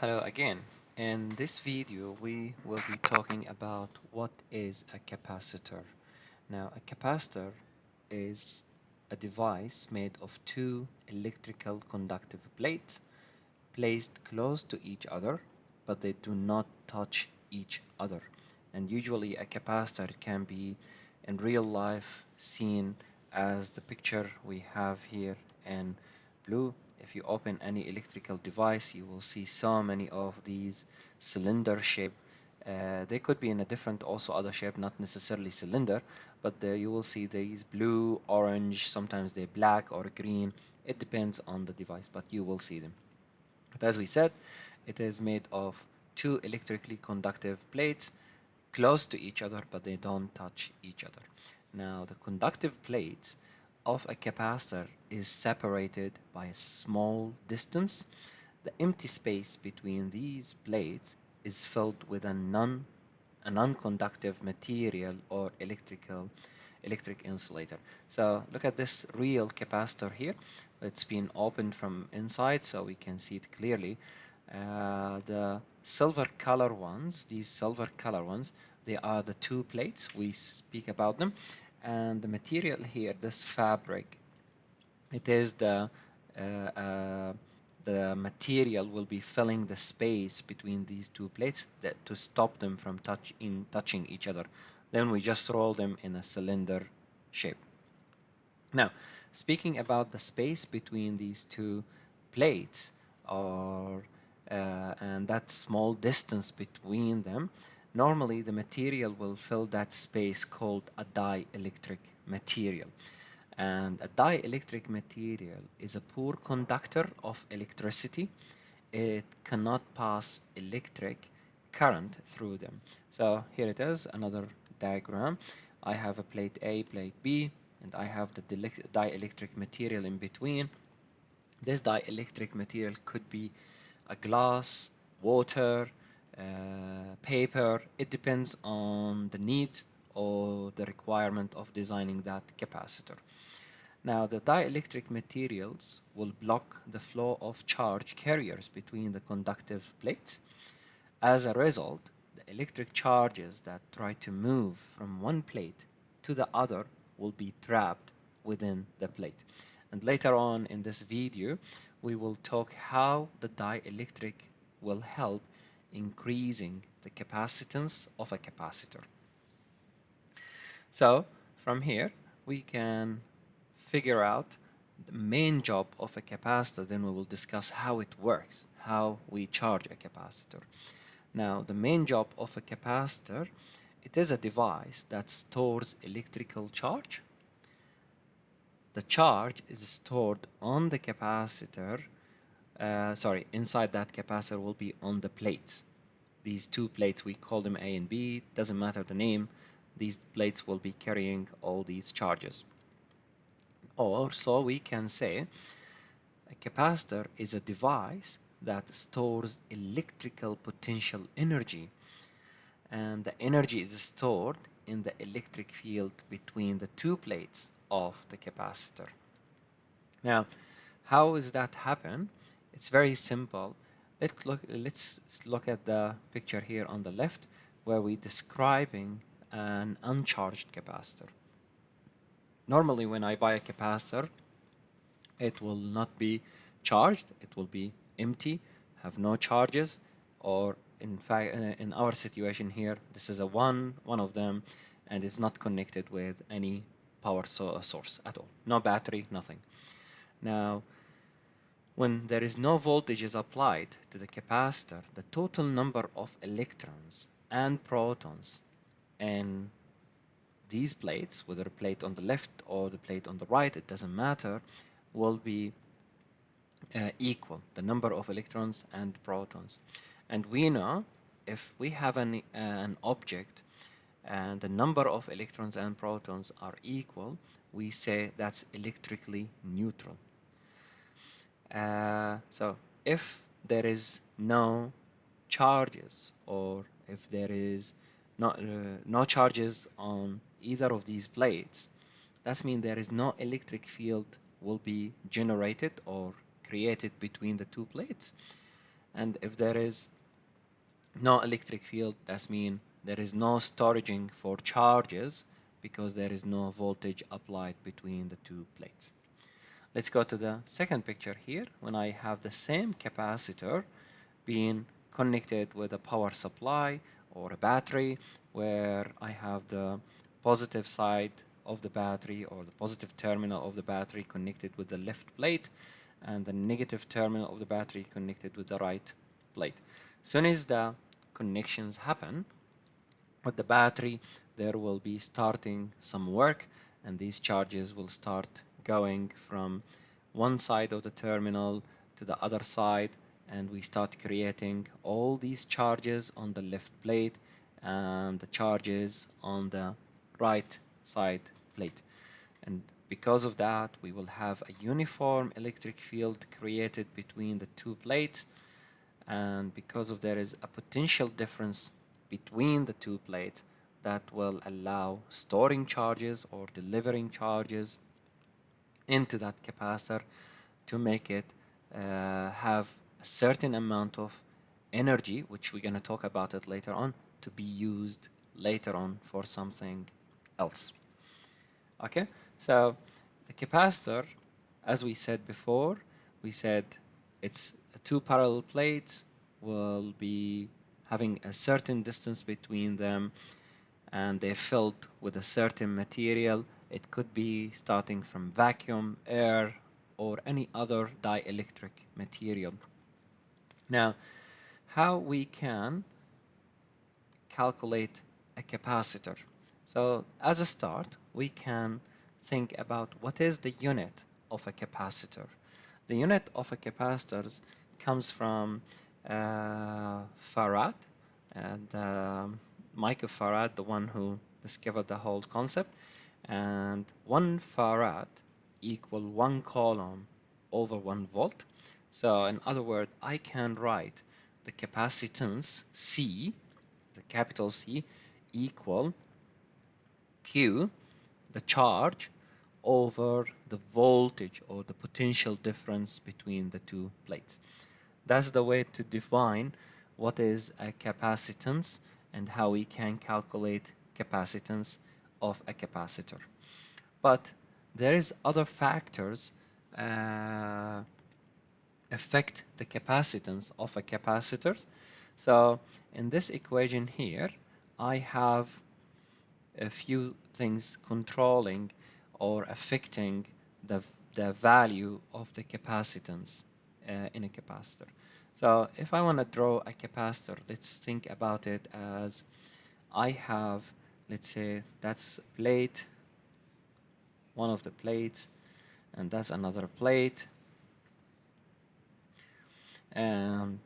Hello again. In this video, we will be talking about what is a capacitor. Now, a capacitor is a device made of two electrical conductive plates placed close to each other, but they do not touch each other. And usually a capacitor can be in real life seen as the picture we have here in blue. If you open any electrical device, you will see so many of these cylinder shape. They could be in a different also other shape, not necessarily cylinder, but there you will see these blue, orange, sometimes they're black or green. It depends on the device, but you will see them. But as we said, it is made of two electrically conductive plates close to each other, but they don't touch each other. Now, the conductive plates of a capacitor is separated by a small distance. The empty space between these plates is filled with a non-conductive material or electric insulator. So look at this real capacitor here. It's been opened from inside so we can see it clearly. The silver color ones, these silver color ones, they are the two plates. We speak about them. And the material here, this fabric, it is the material will be filling the space between these two plates to stop them from touching each other. Then we just roll them in a cylinder shape. Now, speaking about the space between these two plates, and that small distance between them, normally the material will fill that space called a dielectric material. And a dielectric material is a poor conductor of electricity. It cannot pass electric current through them. So here it is, another diagram. I have a plate A, plate B, and I have the dielectric material in between. This dielectric material could be a glass, water, paper. It depends on the needs or the requirement of designing that capacitor. Now, the dielectric materials will block the flow of charge carriers between the conductive plates. As a result, the electric charges that try to move from one plate to the other will be trapped within the plate. And later on in this video, we will talk how the dielectric will help increasing the capacitance of a capacitor. So from here, we can figure out the main job of a capacitor, then we will discuss how it works, how we charge a capacitor. Now, the main job of a capacitor, it is a device that stores electrical charge. The charge is stored on the capacitor, inside that capacitor will be on the plates. These two plates, we call them A and B, doesn't matter the name, these plates will be carrying all these charges. Or so we can say a capacitor is a device that stores electrical potential energy, and the energy is stored in the electric field between the two plates of the capacitor. Now, how does that happen? It's very simple. Let's look at the picture here on the left where we're describing an uncharged capacitor. Normally, when I buy a capacitor, it will not be charged. It will be empty, have no charges, or in fact, in our situation here, this is one of them, and it's not connected with any power source at all. No battery, nothing. Now, when there is no voltages applied to the capacitor, the total number of electrons and protons in these plates, whether a plate on the left or the plate on the right, it doesn't matter, will be equal, the number of electrons and protons. And we know if we have an object and the number of electrons and protons are equal, we say that's electrically neutral. So if there is no charges, or if there is no charges on either of these plates, that means there is no electric field will be generated or created between the two plates. And if there is no electric field, that means there is no storaging for charges because there is no voltage applied between the two plates. Let's go to the second picture here. When I have the same capacitor being connected with a power supply or a battery, where I have the positive side of the battery or the positive terminal of the battery connected with the left plate and the negative terminal of the battery connected with the right plate. As soon as the connections happen with the battery, there will be starting some work, and these charges will start going from one side of the terminal to the other side, and we start creating all these charges on the left plate and the charges on the right side plate. And because of that, we will have a uniform electric field created between the two plates. And because of there is a potential difference between the two plates, that will allow storing charges or delivering charges into that capacitor to make it have a certain amount of energy, which we're going to talk about it later on, to be used later on for something else. Okay, so the capacitor, as we said before, we said it's two parallel plates will be having a certain distance between them, and they're filled with a certain material. It could be starting from vacuum, air, or any other dielectric material. Now, how we can calculate a capacitor? So as a start, we can think about what is the unit of a capacitor. The unit of a capacitor comes from Farad, and microfarad, the one who discovered the whole concept. And 1 farad equal 1 coulomb over 1 volt. So in other words, I can write the capacitance C, the capital C, equal Q, the charge, over the voltage or the potential difference between the two plates. That's the way to define what is a capacitance and how we can calculate capacitance of a capacitor. But there is other factors affect the capacitance of a capacitor. So in this equation here, I have a few things controlling or affecting the value of the capacitance in a capacitor. So if I want to draw a capacitor, let's think about it as I have, let's say that's plate, one of the plates, and that's another plate, and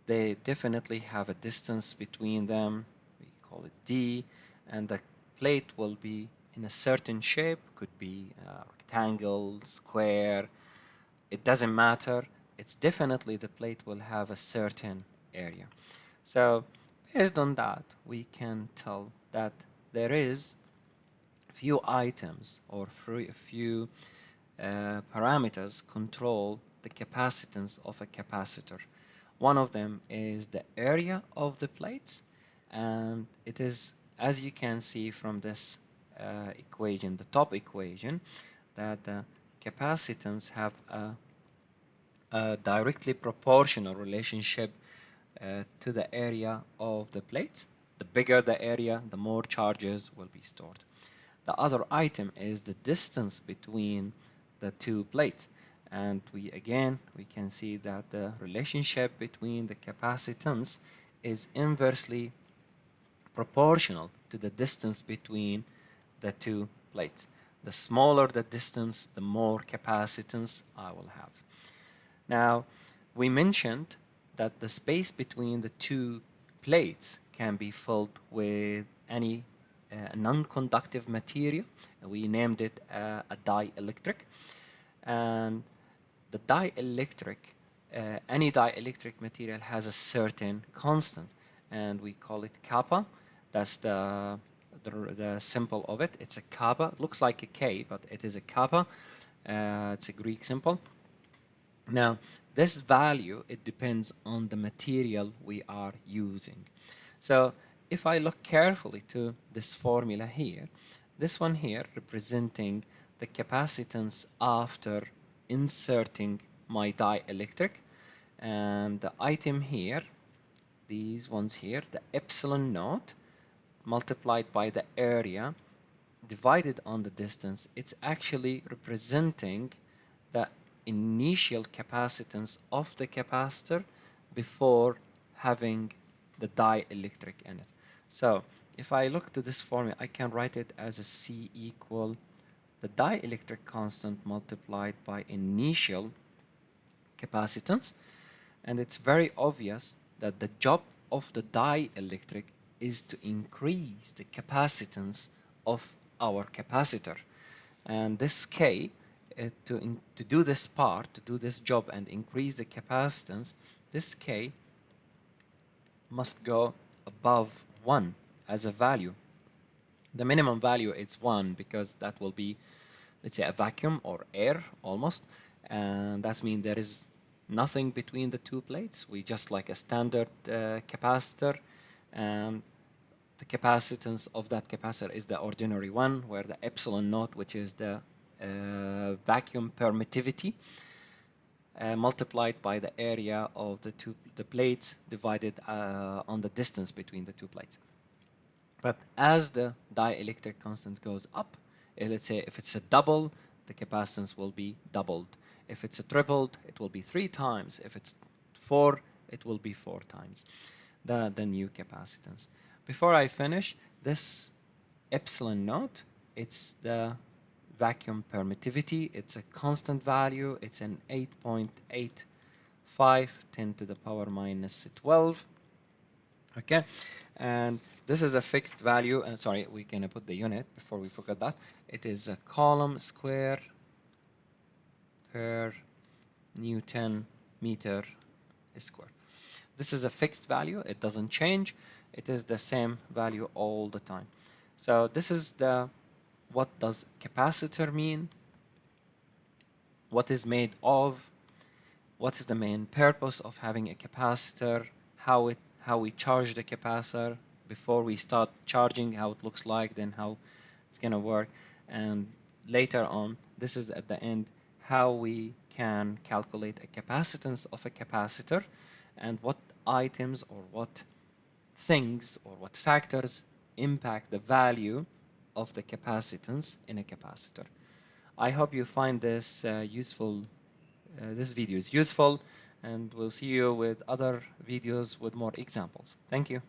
they definitely have a distance between them. We call it D, and the plate will be in a certain shape, could be rectangle, square, it doesn't matter. It's definitely the plate will have a certain area. So based on that, we can tell that there is few items or few parameters control the capacitance of a capacitor. One of them is the area of the plates, and it is, as you can see from this equation, the top equation, that the capacitance have a directly proportional relationship to the area of the plate. The bigger the area, the more charges will be stored. The other item is the distance between the two plates. And we can see that the relationship between the capacitance is inversely proportional to the distance between the two plates. The smaller the distance, the more capacitance I will have. Now, we mentioned that the space between the two plates can be filled with any non-conductive material. We named it a dielectric. And the dielectric, any dielectric material has a certain constant, and we call it kappa. That's the symbol of it. It's a kappa. It looks like a K, but it is a kappa. It's a Greek symbol. Now, this value, it depends on the material we are using. So if I look carefully to this formula here, this one here representing the capacitance after inserting my dielectric, and the item here, these ones here, the epsilon naught multiplied by the area divided on the distance, it's actually representing the initial capacitance of the capacitor before having the dielectric in it. So if I look to this formula, I can write it as a C equal the dielectric constant multiplied by initial capacitance. And it's very obvious that the job of the dielectric is to increase the capacitance of our capacitor. And this K, to do this part, to do this job and increase the capacitance, this K must go above 1 as a value. The minimum value is 1 because that will be, let's say, a vacuum or air almost, and that means there is nothing between the two plates. We just like a standard capacitor, and the capacitance of that capacitor is the ordinary one, where the epsilon naught, which is the vacuum permittivity, multiplied by the area of the plates divided on the distance between the two plates. But as the dielectric constant goes up, let's say if it's a double, the capacitance will be doubled. If it's a tripled, it will be 3 times. If it's 4, it will be 4 times the new capacitance. Before I finish, this epsilon naught, it's the vacuum permittivity. It's a constant value. It's an 8.85 10 to the power minus 12. Okay, and this is a fixed value. And sorry, we're gonna put the unit before we forget that. It is a coulomb square per Newton meter square. This is a fixed value. It doesn't change. It is the same value all the time. So this is the what does capacitor mean? What is made of? What is the main purpose of having a capacitor? How we charge the capacitor before we start charging, how it looks like, then how it's gonna work, and later on, this is at the end, how we can calculate a capacitance of a capacitor, and what items or what things or what factors impact the value of the capacitance in a capacitor. I hope you find this useful. This video is useful, and we'll see you with other videos with more examples. Thank you.